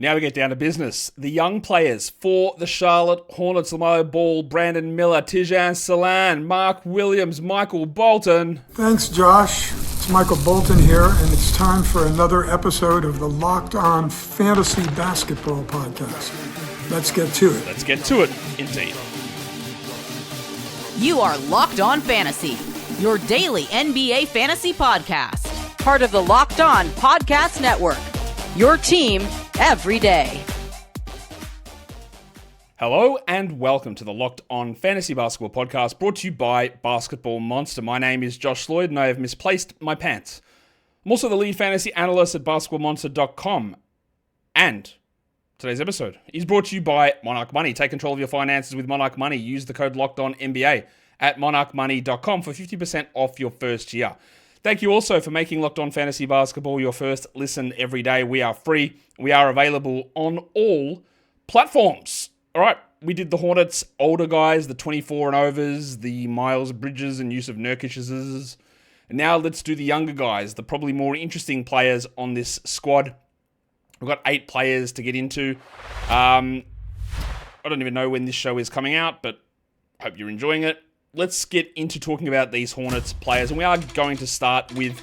Now we get down to business. The young players for the Charlotte Hornets: LaMelo Ball, Brandon Miller, Tidjane Salaun, Mark Williams, Michael Bolton. Thanks, Josh. It's Michael Bolton here, and it's time for another episode of the Locked On Fantasy Basketball Podcast. Let's get to it. Let's get to it, indeed. You are Locked On Fantasy, your daily NBA fantasy podcast. Part of the Locked On Podcast Network, your team every day. Hello and welcome to the Locked On Fantasy Basketball Podcast, brought to you by Basketball Monster. My name is Josh Lloyd and I have misplaced my pants. I'm also the lead fantasy analyst at basketballmonster.com. And today's episode is brought to you by Monarch Money. Take control of your finances with Monarch Money. Use the code LOCKEDONNBA at monarchmoney.com for 50% off your first year. Thank you also for making Locked On Fantasy Basketball your first listen every day. We are free. We are available on all platforms. All right, we did the Hornets, older guys, the 24 and overs, the Miles Bridges and use of Nurkic's. And now let's do the younger guys, the probably more interesting players on this squad. We've got 8 players to get into. I don't even know when this show is coming out, but I hope you're enjoying it. Let's get into talking about these Hornets players. And we are going to start with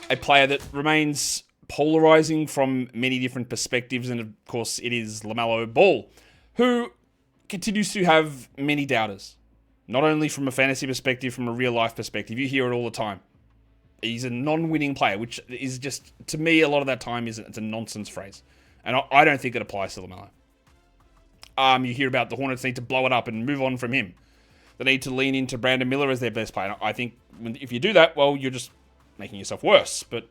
a player that remains polarizing from many different perspectives. And of course, it is LaMelo Ball, who continues to have many doubters. Not only from a fantasy perspective, from a real life perspective. You hear it all the time. He's a non-winning player, which is just, to me, a lot of that time it's a nonsense phrase. And I don't think it applies to LaMelo. You hear about the Hornets need to blow it up and move on from him. They need to lean into Brandon Miller as their best player. I think if you do that, well, you're just making yourself worse. But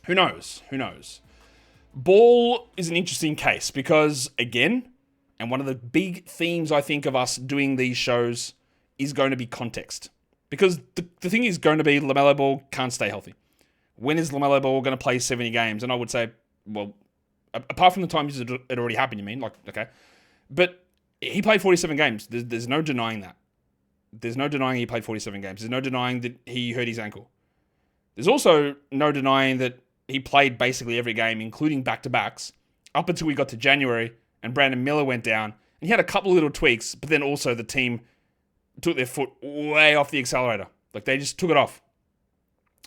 who knows? Who knows? Ball is an interesting case because, again, and one of the big themes I think of us doing these shows is going to be context. Because the thing is going to be LaMelo Ball can't stay healthy. When is LaMelo Ball going to play 70 games? And I would say, well, apart from the times it already happened, you mean? Like, okay. But he played 47 games. There's no denying that. There's no denying he played 47 games. There's no denying that he hurt his ankle. There's also no denying that he played basically every game, including back-to-backs, up until we got to January and Brandon Miller went down. And he had a couple of little tweaks, but then also the team took their foot way off the accelerator. Like, they just took it off.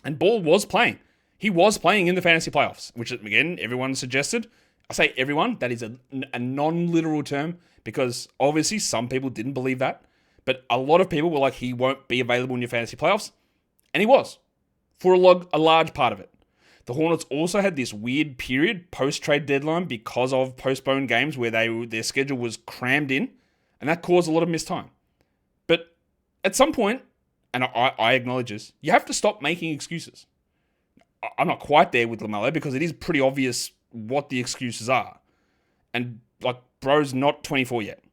And Ball was playing. He was playing in the fantasy playoffs, which, again, everyone suggested. I say everyone. That is a non-literal term because, obviously, some people didn't believe that. But a lot of people were like, he won't be available in your fantasy playoffs. And he was, for a large part of it. The Hornets also had this weird period post-trade deadline because of postponed games where their schedule was crammed in. And that caused a lot of missed time. But at some point, and I acknowledge this, you have to stop making excuses. I'm not quite there with LaMelo because it is pretty obvious what the excuses are. And, like, bro's not 24 yet.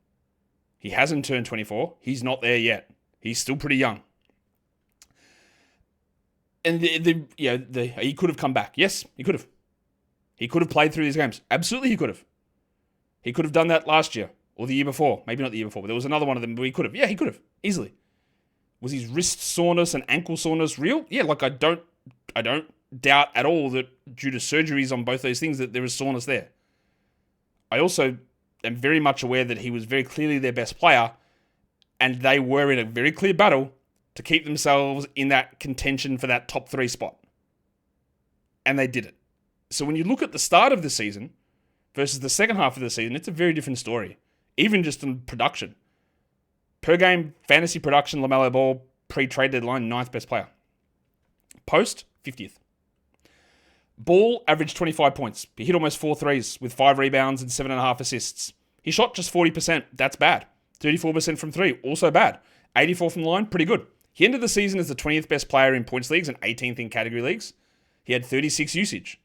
He hasn't turned 24. He's not there yet. He's still pretty young. And he could have come back. Yes, he could have. He could have played through these games. Absolutely, he could have. He could have done that last year or the year before. Maybe not the year before, but there was another one of them where he could have. Yeah, he could have easily. Was his wrist soreness and ankle soreness real? Yeah, like I don't doubt at all that due to surgeries on both those things that there is soreness there. I also am very much aware that he was very clearly their best player and they were in a very clear battle to keep themselves in that contention for that top 3 spot. And they did it. So when you look at the start of the season versus the second half of the season, it's a very different story. Even just in production. Per game fantasy production, LaMelo Ball, pre-trade deadline, 9th best player. Post, 50th. Ball averaged 25 points. He hit almost 4 threes with 5 rebounds and 7.5 assists. He shot just 40%. That's bad. 34% from 3. Also bad. 84 from the line. Pretty good. He ended the season as the 20th best player in points leagues and 18th in category leagues. He had 36 usage.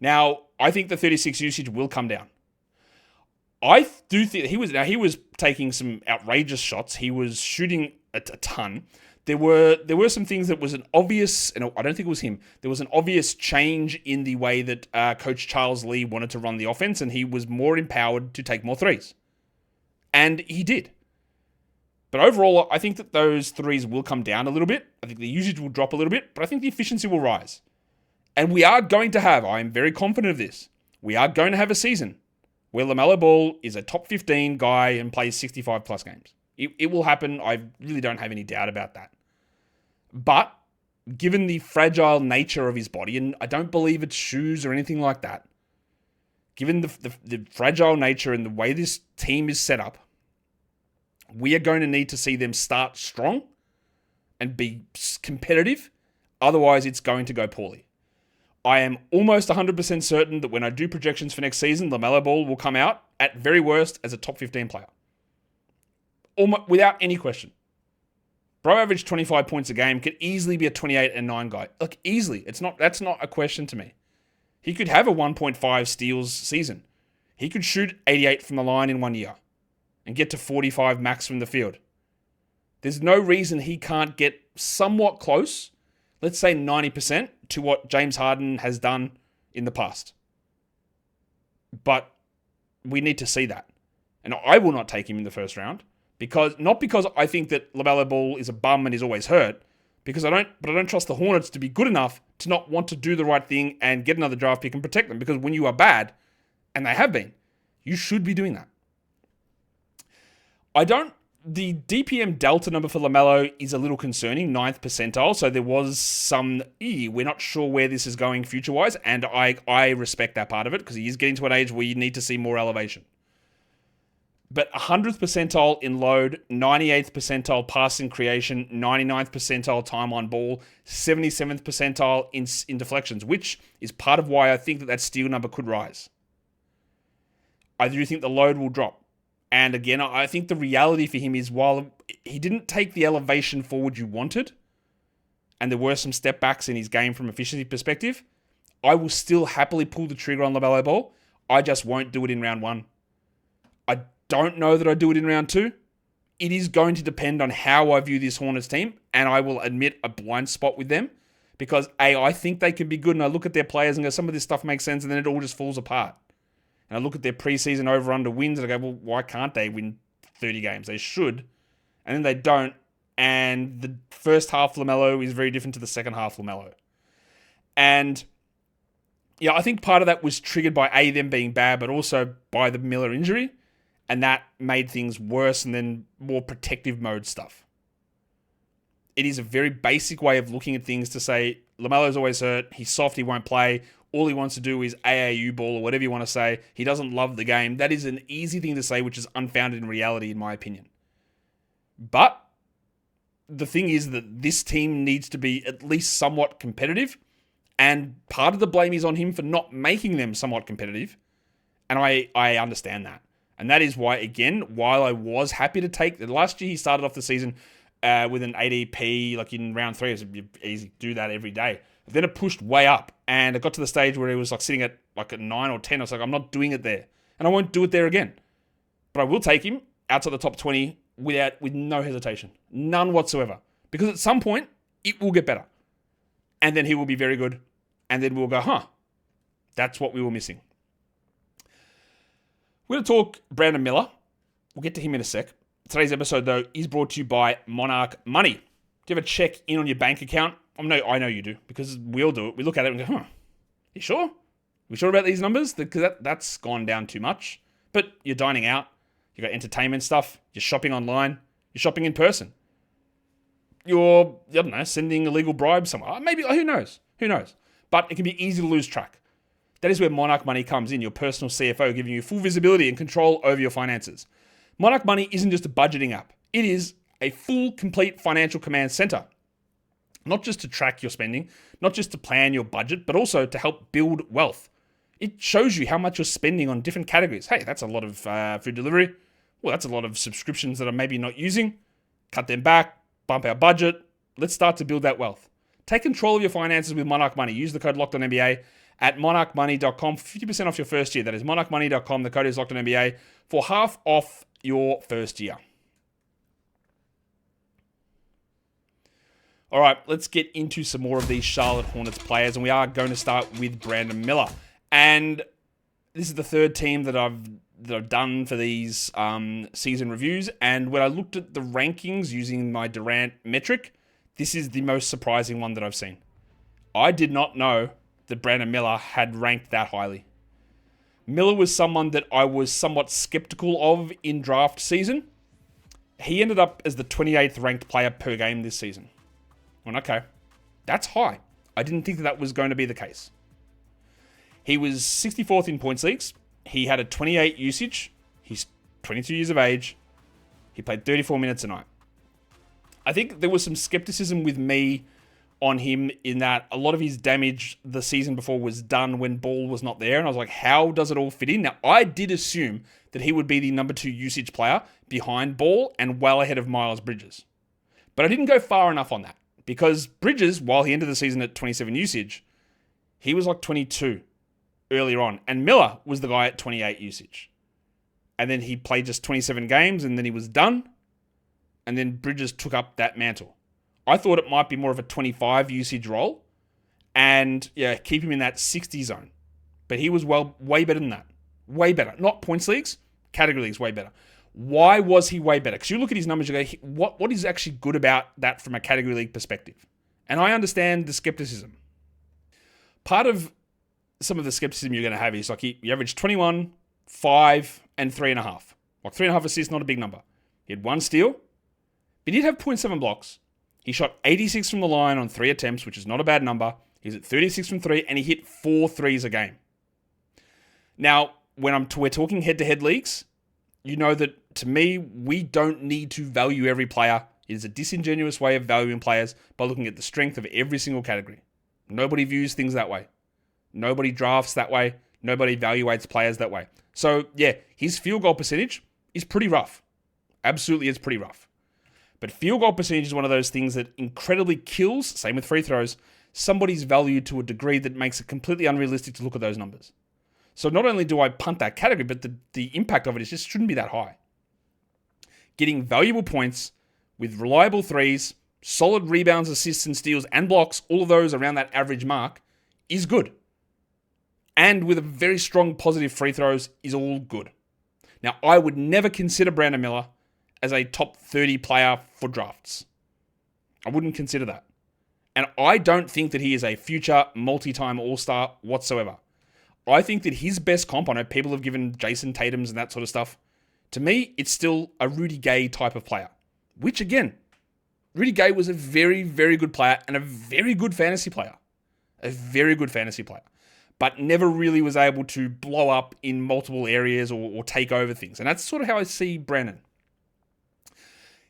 Now, I think the 36 usage will come down. I do think he was taking some outrageous shots. He was shooting a ton. There were some things that was an obvious, and I don't think it was him, there was an obvious change in the way that Coach Charles Lee wanted to run the offense, and he was more empowered to take more threes. And he did. But overall, I think that those threes will come down a little bit. I think the usage will drop a little bit, but I think the efficiency will rise. And we are going to have, I am very confident of this, we are going to have a season where LaMelo Ball is a top 15 guy and plays 65 plus games. It will happen. I really don't have any doubt about that. But given the fragile nature of his body, and I don't believe it's shoes or anything like that, given the fragile nature and the way this team is set up, we are going to need to see them start strong and be competitive. Otherwise, it's going to go poorly. I am almost 100% certain that when I do projections for next season, LaMelo Ball will come out, at very worst, as a top 15 player. Almost, without any question. Bro averaged 25 points a game, could easily be a 28 and 9 guy. Like, easily. That's not a question to me. He could have a 1.5 steals season. He could shoot 88 from the line in 1 year and get to 45 max from the field. There's no reason he can't get somewhat close, let's say 90%, to what James Harden has done in the past. But we need to see that. And I will not take him in the first round. Not because I think that LaMelo Ball is a bum and is always hurt, but I don't trust the Hornets to be good enough to not want to do the right thing and get another draft pick and protect them. Because when you are bad, and they have been, you should be doing that. The DPM delta number for LaMelo is a little concerning, 9th percentile. So there was some, we're not sure where this is going future-wise, and I respect that part of it because he is getting to an age where you need to see more elevation. But 100th percentile in load, 98th percentile passing creation, 99th percentile time on ball, 77th percentile in deflections, which is part of why I think that steal number could rise. I do think the load will drop. And again, I think the reality for him is while he didn't take the elevation forward you wanted, and there were some step backs in his game from efficiency perspective, I will still happily pull the trigger on LaMelo Ball. I just won't do it in round 1. I don't know that I do it in round 2. It is going to depend on how I view this Hornets team, and I will admit a blind spot with them because I think they can be good, and I look at their players and go, some of this stuff makes sense, and then it all just falls apart. And I look at their preseason over-under wins, and I go, well, why can't they win 30 games? They should, and then they don't, and the first half LaMelo is very different to the second half LaMelo. And yeah, I think part of that was triggered by them being bad, but also by the Miller injury. And that made things worse and then more protective mode stuff. It is a very basic way of looking at things to say, LaMelo's always hurt, he's soft, he won't play, all he wants to do is AAU ball or whatever you want to say, he doesn't love the game. That is an easy thing to say, which is unfounded in reality, in my opinion. But the thing is that this team needs to be at least somewhat competitive, and part of the blame is on him for not making them somewhat competitive, and I understand that. And that is why, again, while I was happy to take... Last year, he started off the season with an ADP, like in round 3. It was easy to do that every day. Then it pushed way up. And it got to the stage where it was like sitting at like a 9 or 10. I was like, I'm not doing it there. And I won't do it there again. But I will take him outside the top 20 with no hesitation. None whatsoever. Because at some point, it will get better. And then he will be very good. And then we'll go, that's what we were missing. We're going to talk Brandon Miller. We'll get to him in a sec. Today's episode, though, is brought to you by Monarch Money. Do you ever check in on your bank account? I know you do, because we all do it. We look at it and go, you sure? We sure about these numbers? Because that's gone down too much. But you're dining out. You got entertainment stuff. You're shopping online. You're shopping in person. You're, sending illegal bribes somewhere. Maybe, who knows? But it can be easy to lose track. That is where Monarch Money comes in, your personal CFO, giving you full visibility and control over your finances. Monarch Money isn't just a budgeting app. It is a full, complete financial command center. Not just to track your spending, not just to plan your budget, but also to help build wealth. It shows you how much you're spending on different categories. Hey, that's a lot of food delivery. Well, that's a lot of subscriptions that I'm maybe not using. Cut them back, bump our budget. Let's start to build that wealth. Take control of your finances with Monarch Money. Use the code LOCKEDONNBA at monarchmoney.com for 50% off your first year. That is monarchmoney.com. The code is LOCKEDONNBA for half off your first year. All right, let's get into some more of these Charlotte Hornets players, and we are going to start with Brandon Miller. And this is the third team that I've done for these season reviews, and when I looked at the rankings using my Durant metric, this is the most surprising one that I've seen. I did not know that Brandon Miller had ranked that highly. Miller was someone that I was somewhat skeptical of in draft season. He ended up as the 28th ranked player per game this season. Well, okay, that's high. I didn't think that was going to be the case. He was 64th in points leagues. He had a 28 usage. He's 22 years of age. He played 34 minutes a night. I think there was some skepticism with me on him in that a lot of his damage the season before was done when Ball was not there. And I was like, how does it all fit in? Now, I did assume that he would be the number 2 usage player behind Ball and well ahead of Miles Bridges. But I didn't go far enough on that because Bridges, while he ended the season at 27 usage, he was like 22 earlier on. And Miller was the guy at 28 usage. And then he played just 27 games and then he was done. And then Bridges took up that mantle. I thought it might be more of a 25 usage role and keep him in that 60 zone. But he was way better than that. Way better. Not points leagues, category leagues, way better. Why was he way better? Because you look at his numbers, you go, what is actually good about that from a category league perspective? And I understand the skepticism. Part of some of the skepticism you're going to have is like he averaged 21, 5, and 3.5. Like 3.5 assists, not a big number. He had 1 steal, but he did have 0.7 blocks. He shot 86 from the line on 3 attempts, which is not a bad number. He's at 36 from 3, and he hit 4 threes a game. Now, when we're talking head-to-head leagues, you know that, to me, we don't need to value every player. It is a disingenuous way of valuing players by looking at the strength of every single category. Nobody views things that way. Nobody drafts that way. Nobody evaluates players that way. So, yeah, his field goal percentage is pretty rough. Absolutely, it's pretty rough. But field goal percentage is one of those things that incredibly kills, same with free throws, somebody's value to a degree that makes it completely unrealistic to look at those numbers. So not only do I punt that category, but the impact of it just shouldn't be that high. Getting valuable points with reliable threes, solid rebounds, assists, and steals, and blocks, all of those around that average mark, is good. And with a very strong positive free throws is all good. Now, I would never consider Brandon Miller as a top 30 player for drafts. I wouldn't consider that. And I don't think that he is a future multi-time all-star whatsoever. I think that his best comp, I know people have given Jason Tatum's and that sort of stuff. To me, it's still a Rudy Gay type of player. Which again, Rudy Gay was a very, very good player and a very good fantasy player. A very good fantasy player. But never really was able to blow up in multiple areas or take over things. And that's sort of how I see Brandon.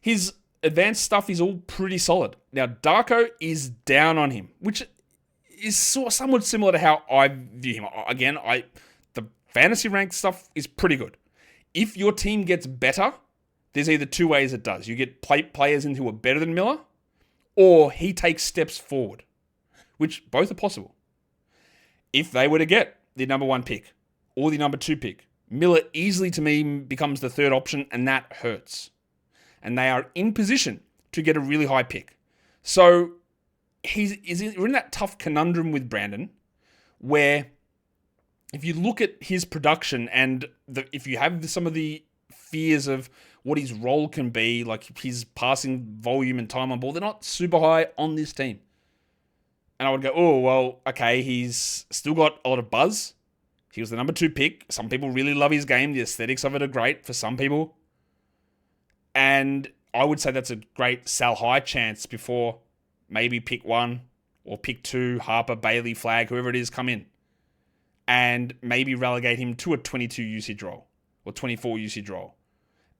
His advanced stuff is all pretty solid. Now, Darko is down on him, which is somewhat similar to how I view him. Again, the fantasy rank stuff is pretty good. If your team gets better, there's either 2 ways it does. You get players in who are better than Miller, or he takes steps forward, which both are possible. If they were to get the number 1 pick or the number 2 pick, Miller easily to me becomes the 3rd option, and that hurts. And they are in position to get a really high pick. So we're in that tough conundrum with Brandon, where if you look at his production and if you have some of the fears of what his role can be, like his passing volume and time on ball, they're not super high on this team. And I would go, oh, well, okay, he's still got a lot of buzz. He was the number 2 pick. Some people really love his game. The aesthetics of it are great for some people. And I would say that's a great sell high chance before maybe pick 1 or pick 2, Harper, Bailey, Flagg, whoever it is, come in. And maybe relegate him to a 22 usage role or 24 usage role.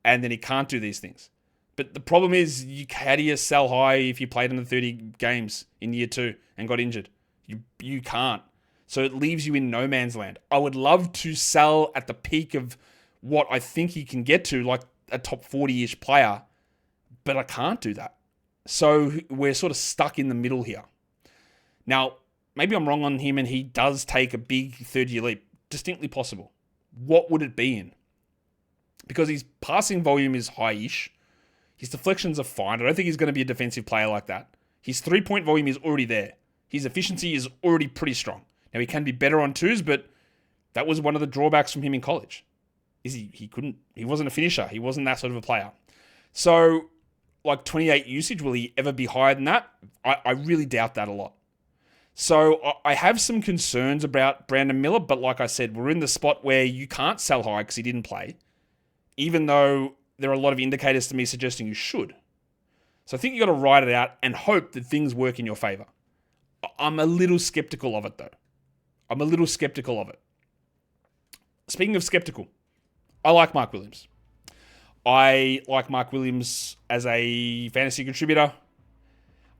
And then he can't do these things. But the problem is, how do you sell high if you played under 30 games in year 2 and got injured? You can't. So it leaves you in no man's land. I would love to sell at the peak of what I think he can get to, like a top 40-ish player, but I can't do that. So we're sort of stuck in the middle here. Now, maybe I'm wrong on him and he does take a big 3rd-year leap. Distinctly possible. What would it be in? Because his passing volume is high-ish. His deflections are fine. I don't think he's going to be a defensive player like that. His 3-point volume is already there. His efficiency is already pretty strong. Now, he can be better on 2s, but that was one of the drawbacks from him in college. He wasn't a finisher. He wasn't that sort of a player. So, like 28 usage, will he ever be higher than that? I really doubt that a lot. So I have some concerns about Brandon Miller, but like I said, we're in the spot where you can't sell high because he didn't play, even though there are a lot of indicators to me suggesting you should. So I think you got to ride it out and hope that things work in your favor. I'm a little skeptical of it, though. I'm a little skeptical of it. Speaking of skeptical, I like Mark Williams. I like Mark Williams as a fantasy contributor.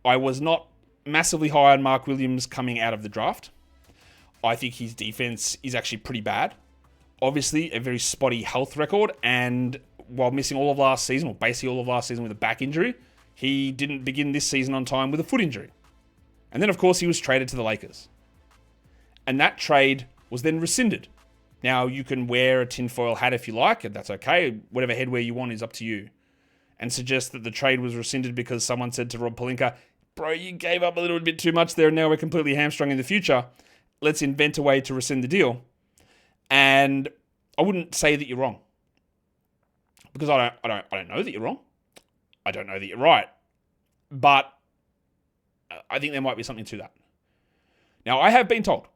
I was not massively high on Mark Williams coming out of the draft. I think his defense is actually pretty bad. Obviously, a very spotty health record, and while missing all of last season, or basically all of last season with a back injury, he didn't begin this season on time with a foot injury. And then, of course, he was traded to the Lakers. And that trade was then rescinded. Now, you can wear a tinfoil hat if you like, and that's okay. Whatever headwear you want is up to you. And suggest that the trade was rescinded because someone said to Rob Pelinka, bro, you gave up a little bit too much there, and now we're completely hamstrung in the future. Let's invent a way to rescind the deal. And I wouldn't say that you're wrong. Because I don't know that you're wrong. I don't know that you're right. But I think there might be something to that. Now, I have been told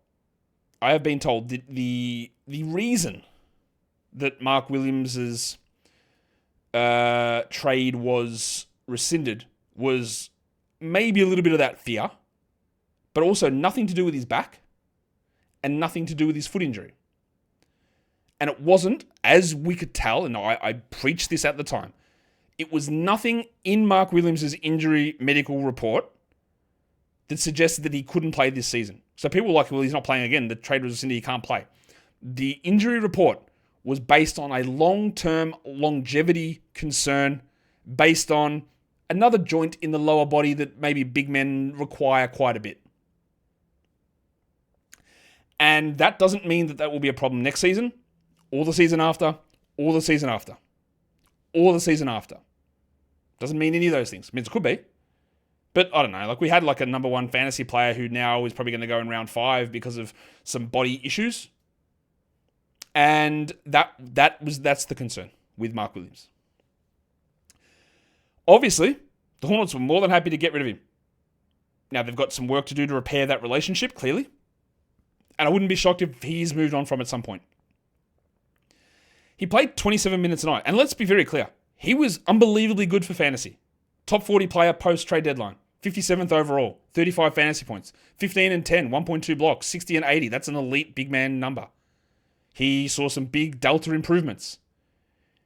that the reason that Mark Williams's trade was rescinded was maybe a little bit of that fear, but also nothing to do with his back and nothing to do with his foot injury. And it wasn't, as we could tell, and I preached this at the time, it was nothing in Mark Williams' injury medical report that suggested that he couldn't play this season. So people were like, well, he's not playing again. The trade was rescinded, he can't play. The injury report was based on a long-term longevity concern based on another joint in the lower body that maybe big men require quite a bit. And that doesn't mean that will be a problem next season, or the season after, or the season after, or the season after. Doesn't mean any of those things. It means it could be. But I don't know. Like, we had like a number one fantasy player who now is probably going to go in round 5 because of some body issues. And that's the concern with Mark Williams. Obviously, the Hornets were more than happy to get rid of him. Now, they've got some work to do to repair that relationship, clearly. And I wouldn't be shocked if he's moved on from at some point. He played 27 minutes a night. And let's be very clear. He was unbelievably good for fantasy. Top 40 player post-trade deadline. 57th overall. 35 fantasy points. 15 and 10. 1.2 blocks. 60 and 80. That's an elite big man number. He saw some big delta improvements.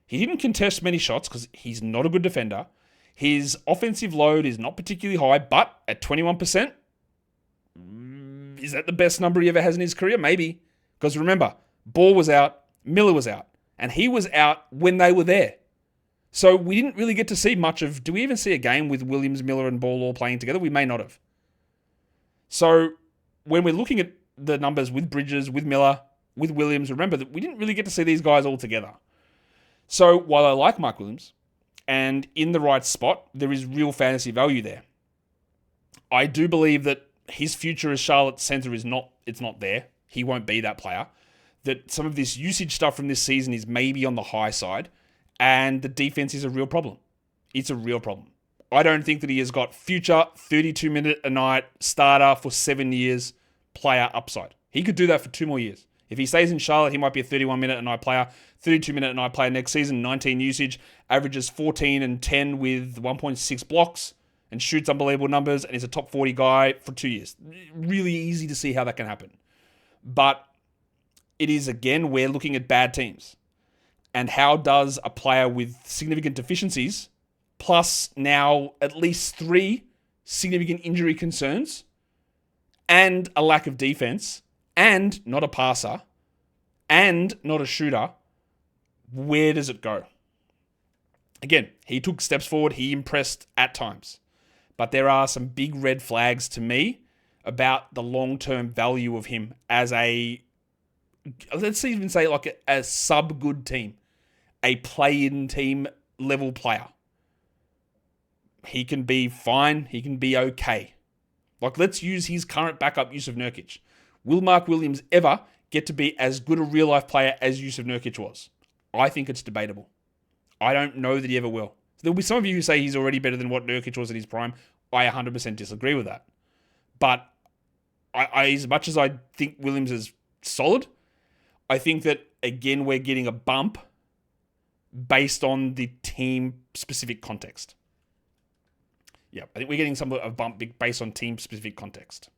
He didn't contest many shots because he's not a good defender. His offensive load is not particularly high, but at 21%, is that the best number he ever has in his career? Maybe. Because remember, Ball was out, Miller was out, and he was out when they were there. So we didn't really get to see much of, do we even see a game with Williams, Miller, and Ball all playing together? We may not have. So when we're looking at the numbers with Bridges, with Miller, with Williams, remember that we didn't really get to see these guys all together. So while I like Mark Williams, and in the right spot, there is real fantasy value there. I do believe that his future as Charlotte center it's not there. He won't be that player. That some of this usage stuff from this season is maybe on the high side, and the defense is a real problem. It's a real problem. I don't think that he has got future 32-minute a night starter for 7 years player upside. He could do that for 2 more years. If he stays in Charlotte, he might be a 31-minute a night player, 32-minute a night player next season, 19 usage, averages 14 and 10 with 1.6 blocks, and shoots unbelievable numbers, and is a top 40 guy for 2 years. Really easy to see how that can happen. But it is, again, we're looking at bad teams. And how does a player with significant deficiencies, plus now at least 3 significant injury concerns, and a lack of defense, and not a passer, and not a shooter, where does it go? Again, he took steps forward. He impressed at times. But there are some big red flags to me about the long-term value of him as a, let's even say like a sub-good team, a play-in team level player. He can be fine. He can be okay. Like, let's use his current backup, Yusuf Nurkic. Will Mark Williams ever get to be as good a real-life player as Yusuf Nurkic was? I think it's debatable. I don't know that he ever will. There'll be some of you who say he's already better than what Nurkic was at his prime. I 100% disagree with that. But I as much as I think Williams is solid, I think that, again, we're getting a bump based on the team-specific context. Yeah, I think we're getting a bump based on team-specific context.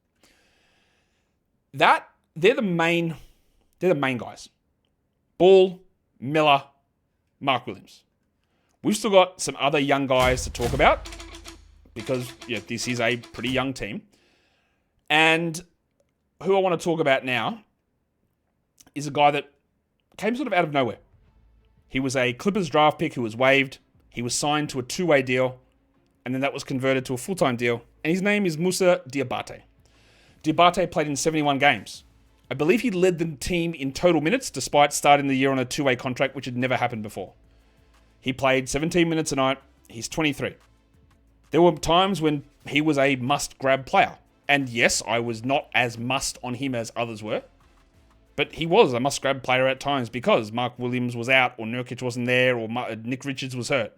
They're the main guys. Ball, Miller, Mark Williams. We've still got some other young guys to talk about because this is a pretty young team. And who I want to talk about now is a guy that came sort of out of nowhere. He was a Clippers draft pick who was waived. He was signed to a two-way deal, and then that was converted to a full-time deal. And his name is Musa Diabate. Diabate played in 71 games. I believe he led the team in total minutes, despite starting the year on a two-way contract, which had never happened before. He played 17 minutes a night. He's 23. There were times when he was a must-grab player. And yes, I was not as must on him as others were. But he was a must-grab player at times because Mark Williams was out, or Nurkic wasn't there, or Nick Richards was hurt.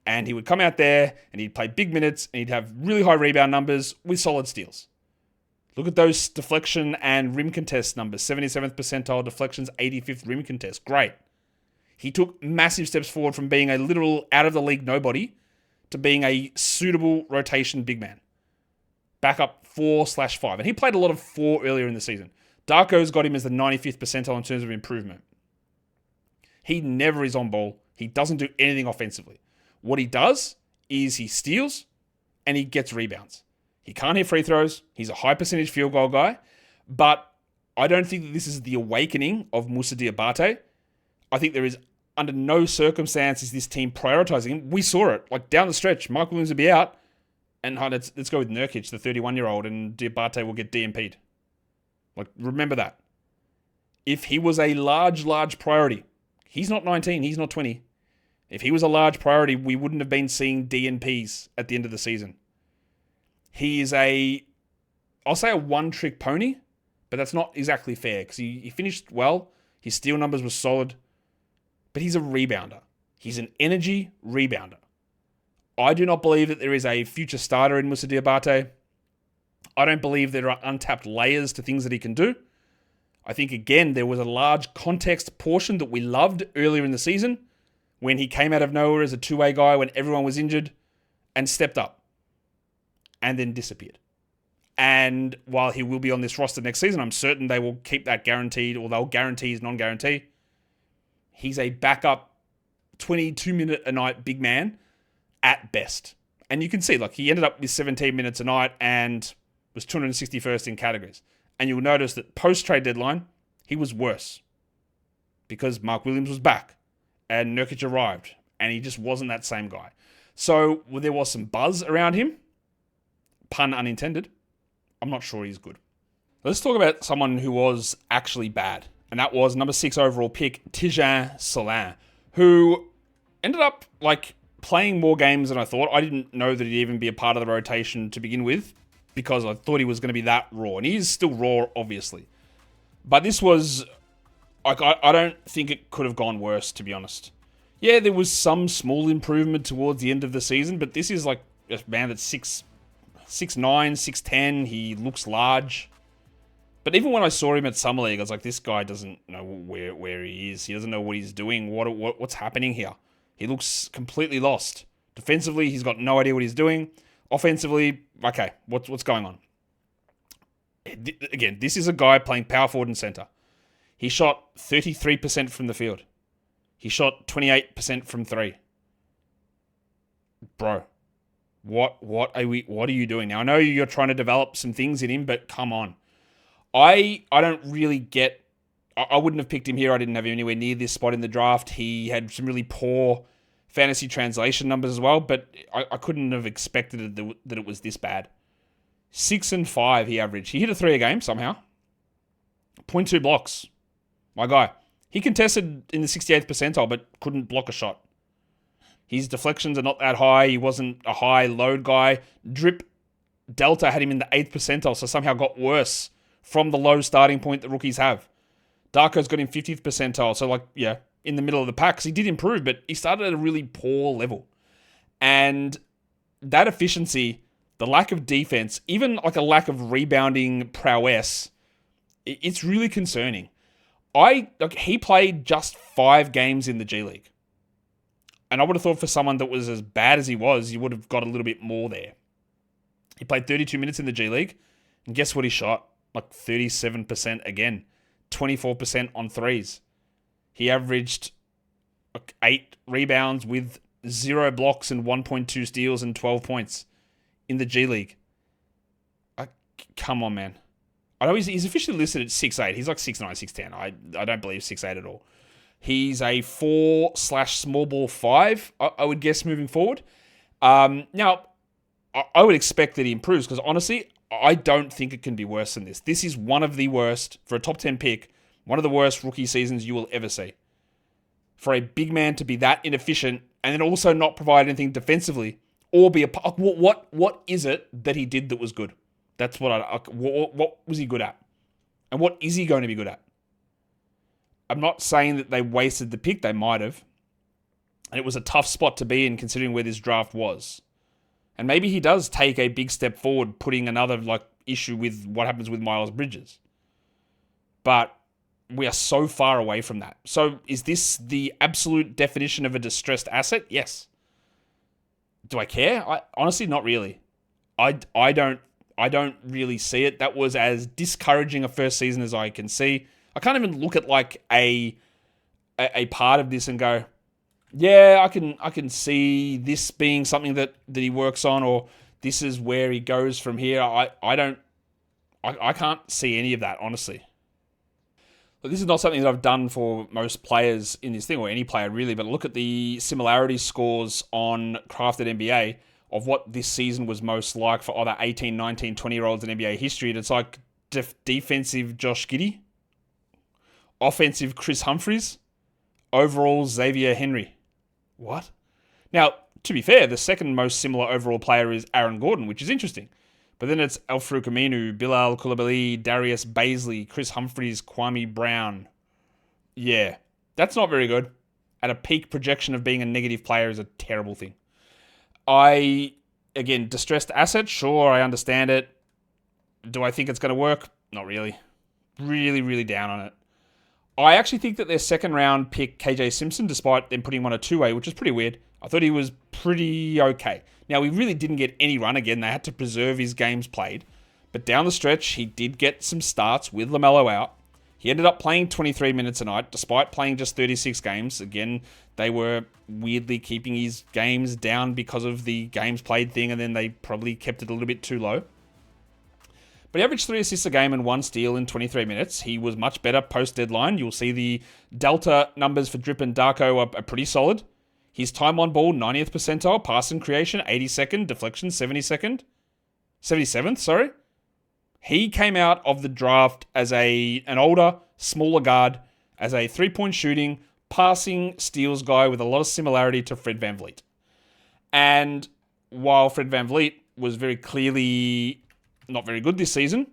And he would come out there, and he'd play big minutes, and he'd have really high rebound numbers with solid steals. Look at those deflection and rim contest numbers. 77th percentile deflections, 85th rim contest. Great. He took massive steps forward from being a literal out-of-the-league nobody to being a suitable rotation big man. Backup 4/5. And he played a lot of 4 earlier in the season. Darko's got him as the 95th percentile in terms of improvement. He never is on ball. He doesn't do anything offensively. What he does is he steals and he gets rebounds. He can't hit free throws. He's a high percentage field goal guy. But I don't think that this is the awakening of Musa Diabate. I think there is, under no circumstances, this team prioritizing him. We saw it. Like, down the stretch, Mark Williams will be out. And let's go with Nurkic, the 31-year-old, and Diabate will get DMP'd. Like, remember that. If he was a large priority, he's not 19, he's not 20. If he was a large priority, we wouldn't have been seeing DNPs at the end of the season. He is I'll say a one-trick pony, but that's not exactly fair because he finished well. His steal numbers were solid, but he's a rebounder. He's an energy rebounder. I do not believe that there is a future starter in Musa Diabate. I don't believe there are untapped layers to things that he can do. I think, again, there was a large context portion that we loved earlier in the season when he came out of nowhere as a two-way guy when everyone was injured and stepped up and then disappeared. And while he will be on this roster next season, I'm certain they will keep that guaranteed, or they'll guarantee his non-guarantee. He's a backup 22-minute-a-night big man at best. And you can see, like, he ended up with 17 minutes a night and was 261st in categories. And you'll notice that post-trade deadline, he was worse because Mark Williams was back and Nurkic arrived and he just wasn't that same guy. So there was some buzz around him, pun unintended. I'm not sure he's good. Let's talk about someone who was actually bad, and that was number 6 overall pick, Tidjane Salaun, who ended up playing more games than I thought. I didn't know that he'd even be a part of the rotation to begin with because I thought he was going to be that raw, and he is still raw, obviously. But this was, I don't think it could have gone worse, to be honest. Yeah, there was some small improvement towards the end of the season, but this is like a man that's 6'9", 6'10". He looks large. But even when I saw him at Summer League, I was like, this guy doesn't know where he is. He doesn't know what he's doing. What's happening here? He looks completely lost. Defensively, he's got no idea what he's doing. Offensively, okay, what's going on? Again, this is a guy playing power forward and center. He shot 33% from the field. He shot 28% from 3. Bro, what are you doing now? I know you're trying to develop some things in him, but come on. I don't really get... I wouldn't have picked him here. I didn't have him anywhere near this spot in the draft. He had some really poor fantasy translation numbers as well, but I couldn't have expected that it was this bad. 6 and 5 he averaged. He hit a 3 a game somehow. 0.2 blocks. My guy. He contested in the 68th percentile, but couldn't block a shot. His deflections are not that high. He wasn't a high load guy. Drip Delta had him in the 8th percentile, so somehow got worse from the low starting point that rookies have. Darko's got him 50th percentile, so in the middle of the pack, because he did improve, but he started at a really poor level. And that efficiency, the lack of defense, even like a lack of rebounding prowess, it's really concerning. He played just 5 games in the G League. And I would have thought for someone that was as bad as he was, you would have got a little bit more there. He played 32 minutes in the G League, and guess what he shot? Like 37% again. 24% on threes. He averaged 8 rebounds with 0 blocks and 1.2 steals and 12 points in the G League. Come on, man. I know he's officially listed at 6'8". He's like 6'9", 6'10". I don't believe 6'8" at all. He's a 4/small ball 5, I would guess, moving forward. Now, I would expect that he improves because, honestly, I don't think it can be worse than this. This is one of the worst, for a top 10 pick, one of the worst rookie seasons you will ever see. For a big man to be that inefficient and then also not provide anything defensively or be what is it that he did that was good? That's what was he good at? And what is he going to be good at? I'm not saying that they wasted the pick. They might have. And it was a tough spot to be in considering where this draft was. And maybe he does take a big step forward, putting another issue with what happens with Miles Bridges. But we are so far away from that. So is this the absolute definition of a distressed asset? Yes. Do I care? Honestly, not really. I don't really see it. That was as discouraging a first season as I can see. I can't even look at a part of this and go, yeah, I can see this being something that he works on, or this is where he goes from here. I can't see any of that, honestly. But this is not something that I've done for most players in this thing, or any player really, but look at the similarity scores on Crafted NBA of what this season was most like for other 18, 19, 20-year-olds in NBA history. And it's like defensive Josh Giddey, offensive Chris Humphries, overall Xavier Henry. What? Now, to be fair, the second most similar overall player is Aaron Gordon, which is interesting. But then it's Al-Farouq Aminu, Bilal Coulibaly, Darius Baisley, Chris Humphries, Kwame Brown. Yeah, that's not very good. At a peak projection of being a negative player is a terrible thing. Again, distressed asset, sure, I understand it. Do I think it's going to work? Not really. Really, really down on it. I actually think that their second round pick, KJ Simpson, despite them putting him on a 2-way, which is pretty weird, I thought he was pretty okay. Now, he really didn't get any run again. They had to preserve his games played. But down the stretch, he did get some starts with LaMelo out. He ended up playing 23 minutes a night, despite playing just 36 games. Again, they were weirdly keeping his games down because of the games played thing, and then they probably kept it a little bit too low. But he averaged 3 assists a game and 1 steal in 23 minutes. He was much better post-deadline. You'll see the Delta numbers for Drip and Darko are pretty solid. His time on ball, 90th percentile. Passing creation, 82nd. Deflection, 77th, sorry. He came out of the draft as an older, smaller guard, as a three-point shooting, passing steals guy with a lot of similarity to Fred VanVleet. And while Fred VanVleet was very clearly not very good this season,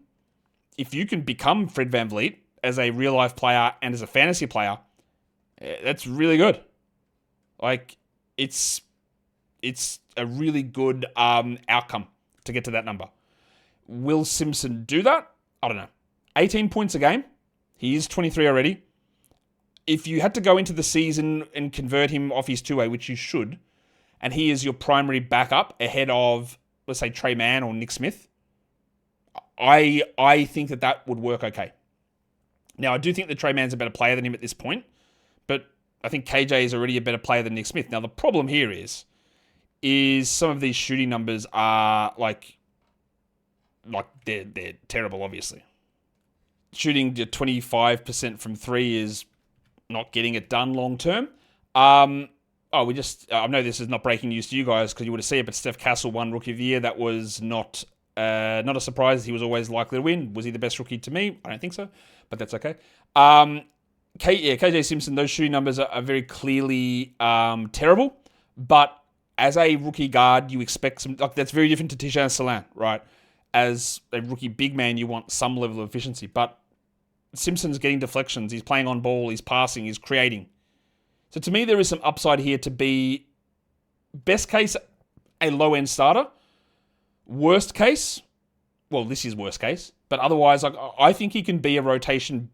if you can become Fred VanVleet as a real-life player and as a fantasy player, that's really good. It's a really good outcome to get to that number. Will Simpson do that? I don't know. 18 points a game. He is 23 already. If you had to go into the season and convert him off his 2-way, which you should, and he is your primary backup ahead of, let's say, Trey Mann or Nick Smith, I think that would work okay. Now, I do think that Trey Mann's a better player than him at this point, but I think KJ is already a better player than Nick Smith. Now, the problem here is some of these shooting numbers are they're terrible, obviously. Shooting to 25% from 3 is not getting it done long term. I know this is not breaking news to you guys because you would have seen it, but Steph Castle won Rookie of the Year. That was not a surprise. He was always likely to win. Was he the best rookie to me? I don't think so, but that's okay. KJ Simpson, those shooting numbers are very clearly terrible, but as a rookie guard, you expect some, that's very different to Tidjane Salaun, right? As a rookie big man, you want some level of efficiency, but Simpson's getting deflections, he's playing on ball, he's passing, he's creating. So to me, there is some upside here to be, best case, a low-end starter, Worst case, well, this is worst case, but otherwise, like, I think he can be a rotation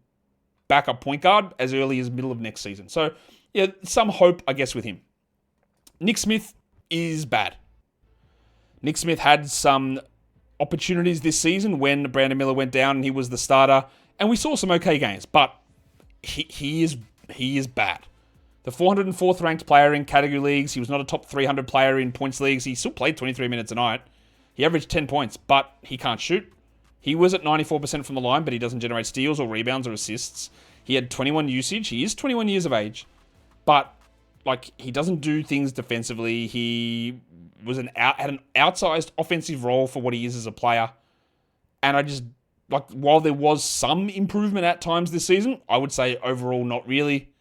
backup point guard as early as middle of next season. So, yeah, some hope, I guess, with him. Nick Smith is bad. Nick Smith had some opportunities this season when Brandon Miller went down and he was the starter, and we saw some okay games, but he is bad. The 404th ranked player in category leagues. He was not a top 300 player in points leagues. He still played 23 minutes a night. He averaged 10 points, but he can't shoot. He was at 94% from the line, but he doesn't generate steals or rebounds or assists. He had 21 usage. He is 21 years of age, but like, he doesn't do things defensively. He was had an outsized offensive role for what he is as a player. And I just, like, while there was some improvement at times this season, I would say overall not really.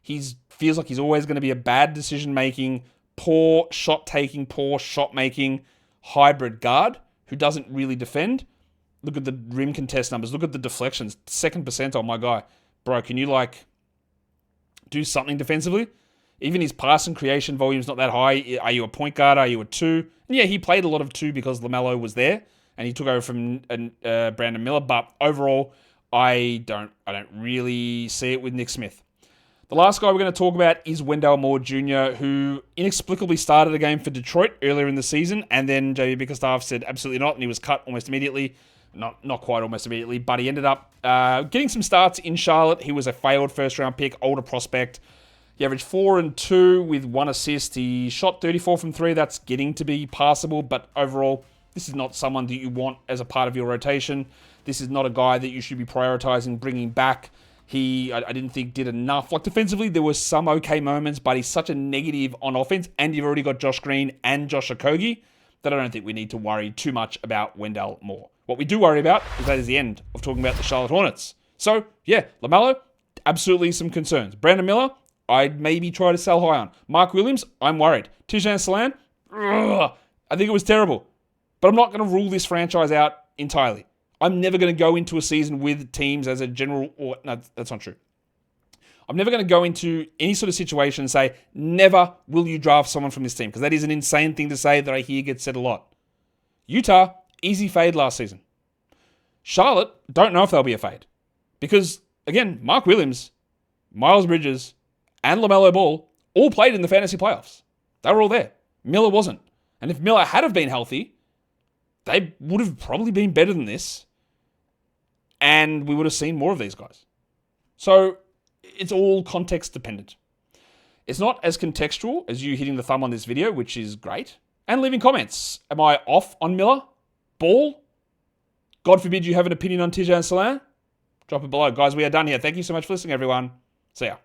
He feels like he's always going to be a bad decision-making, poor shot-taking, poor shot-making hybrid guard who doesn't really defend. Look at the rim contest numbers. Look at the deflections. Second percentile, my guy. Bro, can you, like, do something defensively? Even his pass and creation volume's not that high. Are you a point guard? Are you a 2? And yeah, he played a lot of 2 because LaMelo was there and he took over from Brandon Miller. But overall, I don't really see it with Nick Smith. The last guy we're going to talk about is Wendell Moore Jr., who inexplicably started a game for Detroit earlier in the season, and then JB Bickerstaff said absolutely not, and he was cut almost immediately. Not quite almost immediately, but he ended up getting some starts in Charlotte. He was a failed first-round pick, older prospect. He averaged 4 and 2 with 1 assist. He shot 34 from 3. That's getting to be passable, but overall, this is not someone that you want as a part of your rotation. This is not a guy that you should be prioritizing bringing back. I didn't think did enough. Like, defensively, there were some okay moments, but he's such a negative on offense, and you've already got Josh Green and Josh Okogie that I don't think we need to worry too much about Wendell Moore. What we do worry about is that is the end of talking about the Charlotte Hornets. So, yeah, LaMelo, absolutely some concerns. Brandon Miller, I'd maybe try to sell high on. Mark Williams, I'm worried. Tidjane Salaun, I think it was terrible. But I'm not going to rule this franchise out entirely. I'm never going to go into a season with teams as a general... No, that's not true. I'm never going to go into any sort of situation and say, never will you draft someone from this team, because that is an insane thing to say that I hear gets said a lot. Utah, easy fade last season. Charlotte, don't know if they'll be a fade. Because, again, Mark Williams, Miles Bridges, and LaMelo Ball all played in the fantasy playoffs. They were all there. Miller wasn't. And if Miller had have been healthy, they would have probably been better than this. And we would have seen more of these guys. So it's all context dependent. It's not as contextual as you hitting the thumb on this video, which is great. And leaving comments. Am I off on Miller? Ball? God forbid you have an opinion on Tidjane Salaun? Drop it below. Guys, we are done here. Thank you so much for listening, everyone. See ya.